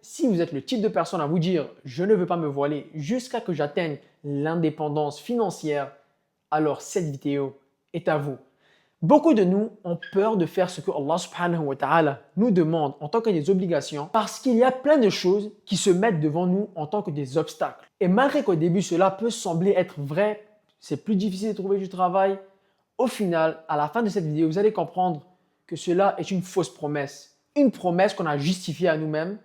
si vous êtes le type de personne à vous dire « je ne veux pas me voiler jusqu'à que j'atteigne l'indépendance financière », alors cette vidéo est à vous. Beaucoup de nous ont peur de faire ce que Allah subhanahu wa ta'ala nous demande en tant que des obligations parce qu'il y a plein de choses qui se mettent devant nous en tant que des obstacles. Et malgré qu'au début cela peut sembler être vrai, c'est plus difficile de trouver du travail, au final, à la fin de cette vidéo, vous allez comprendre que cela est une fausse promesse. Une promesse qu'on a justifiée à nous-mêmes,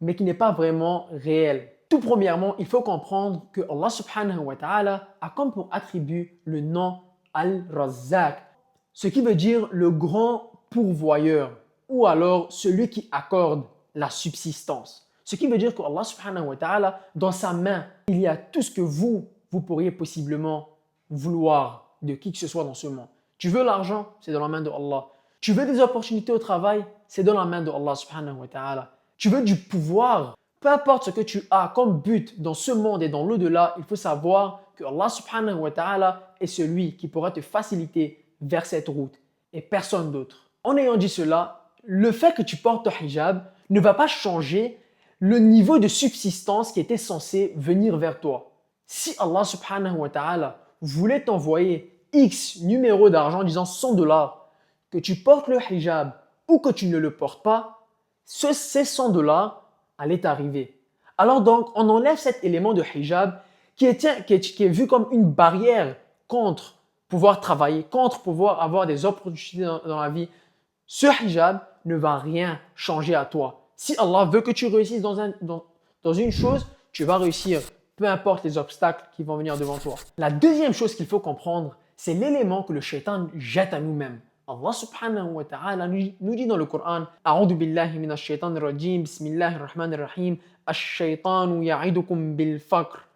mais qui n'est pas vraiment réelle. Tout premièrement, il faut comprendre que Allah subhanahu wa ta'ala a comme pour attribut le nom Al-Razzaq, ce qui veut dire le grand pourvoyeur ou alors celui qui accorde la subsistance. Ce qui veut dire que Allah subhanahu wa ta'ala, dans sa main, il y a tout ce que vous pourriez possiblement vouloir de qui que ce soit dans ce monde. Tu veux l'argent, c'est dans la main de Allah. Tu veux des opportunités au travail, c'est dans la main de Allah subhanahu wa ta'ala. Tu veux du pouvoir, peu importe ce que tu as comme but dans ce monde et dans l'au-delà, il faut savoir que Allah subhanahu wa ta'ala est celui qui pourra te faciliter vers cette route et personne d'autre. En ayant dit cela, le fait que tu portes ton hijab ne va pas changer le niveau de subsistance qui était censé venir vers toi. Si Allah subhanahu wa ta'ala voulait t'envoyer X numéro d'argent, disant $100, que tu portes le hijab ou que tu ne le portes pas, ces $100 allaient t'arriver. Alors donc, on enlève cet élément de hijab qui est vu comme une barrière contre pouvoir travailler, contre pouvoir avoir des opportunités dans la vie. Ce hijab ne va rien changer à toi. Si Allah veut que tu réussisses dans une chose, tu vas réussir, peu importe les obstacles qui vont venir devant toi. La deuxième chose qu'il faut comprendre, c'est l'élément que le shaitan jette à nous-mêmes. Allah subhanahu wa ta'ala nous dit dans le Coran A'udhu billahi minash shaitanir rajim, bismillahir rahmanir rahim, ash-shaytanu ya'idukum bil faqr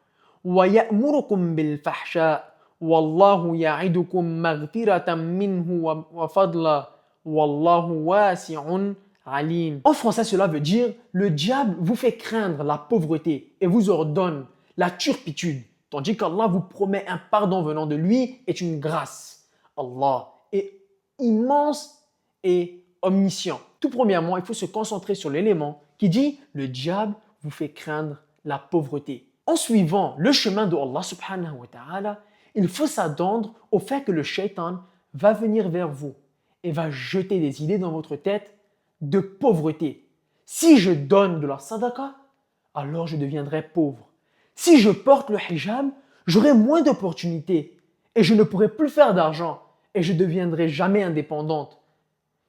wa ya'murukum bil fahsha wallahu ya'idukum maghfiratan minhu wa fadla wallahu wasi'un alim. En français, cela veut dire le diable vous fait craindre la pauvreté et vous ordonne la turpitude, tandis qu'Allah vous promet un pardon venant de lui et une grâce. Allah est immense et omniscient. Tout premièrement, il faut se concentrer sur l'élément qui dit le diable vous fait craindre la pauvreté. En suivant le chemin de Allah subhanahu wa ta'ala, il faut s'attendre au fait que le shaitan va venir vers vous et va jeter des idées dans votre tête de pauvreté. Si je donne de la sadaqa, alors je deviendrai pauvre. Si je porte le hijab, j'aurai moins d'opportunités et je ne pourrai plus faire d'argent et je ne deviendrai jamais indépendante.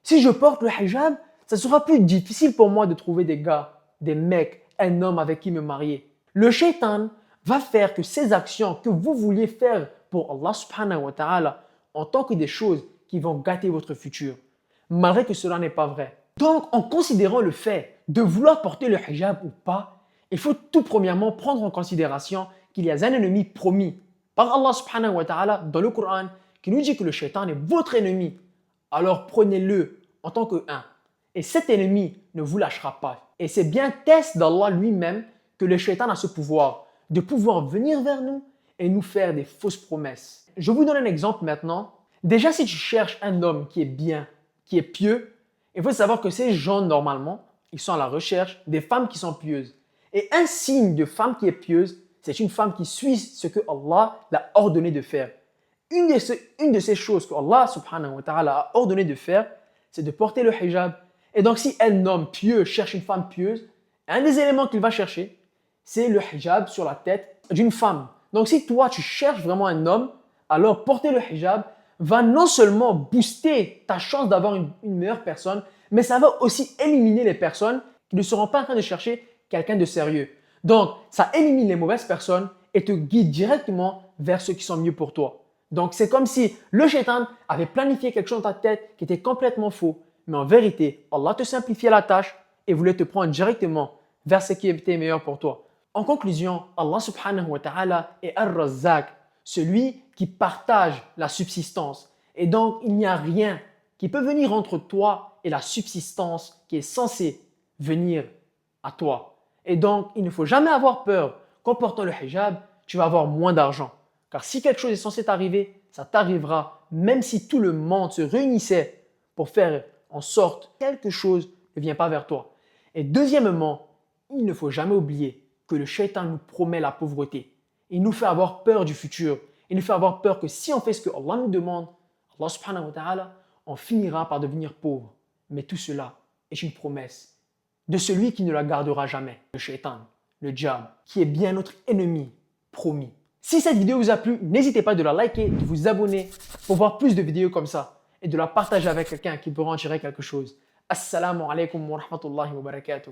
Si je porte le hijab, ça sera plus difficile pour moi de trouver des gars, des mecs, un homme avec qui me marier. Le shaitan va faire que ces actions que vous vouliez faire pour Allah subhanahu wa ta'ala en tant que des choses qui vont gâter votre futur, malgré que cela n'est pas vrai. Donc, en considérant le fait de vouloir porter le hijab ou pas, il faut tout premièrement prendre en considération qu'il y a un ennemi promis par Allah subhanahu wa ta'ala dans le Coran qui nous dit que le shaitan est votre ennemi. Alors prenez-le en tant qu'un. Et cet ennemi ne vous lâchera pas. Et c'est bien test d'Allah lui-même que le shaitan a ce pouvoir de pouvoir venir vers nous et nous faire des fausses promesses. Je vous donne un exemple maintenant. Déjà, si tu cherches un homme qui est bien, qui est pieux, il faut savoir que ces gens, normalement, ils sont à la recherche des femmes qui sont pieuses. Et un signe de femme qui est pieuse, c'est une femme qui suit ce que Allah l'a ordonné de faire. Une de ces choses que Allah subhanahu wa ta'ala a ordonné de faire, c'est de porter le hijab. Et donc, si un homme pieux cherche une femme pieuse, un des éléments qu'il va chercher, c'est le hijab sur la tête d'une femme. Donc, si toi, tu cherches vraiment un homme, alors porter le hijab va non seulement booster ta chance d'avoir une meilleure personne, mais ça va aussi éliminer les personnes qui ne seront pas en train de chercher quelqu'un de sérieux. Donc, ça élimine les mauvaises personnes et te guide directement vers ceux qui sont mieux pour toi. Donc, c'est comme si le shaitan avait planifié quelque chose dans ta tête qui était complètement faux. Mais en vérité, Allah te simplifiait la tâche et voulait te prendre directement vers ce qui était meilleur pour toi. En conclusion, Allah subhanahu wa ta'ala est Ar-Razzaq, celui qui partage la subsistance. Et donc, il n'y a rien qui peut venir entre toi et la subsistance qui est censée venir à toi. Et donc, il ne faut jamais avoir peur qu'en portant le hijab, tu vas avoir moins d'argent. Car si quelque chose est censé t'arriver, ça t'arrivera, même si tout le monde se réunissait pour faire en sorte que quelque chose ne vient pas vers toi. Et deuxièmement, il ne faut jamais oublier que le shaitan nous promet la pauvreté. Il nous fait avoir peur du futur. Il nous fait avoir peur que si on fait ce que Allah nous demande, Allah subhanahu wa ta'ala, on finira par devenir pauvre. Mais tout cela est une promesse de celui qui ne la gardera jamais, le shaitan, le diable, qui est bien notre ennemi promis. Si cette vidéo vous a plu, n'hésitez pas de la liker, de vous abonner pour voir plus de vidéos comme ça et de la partager avec quelqu'un qui pourra en tirer quelque chose. Assalamu alaikum wa rahmatullahi wa barakatuh.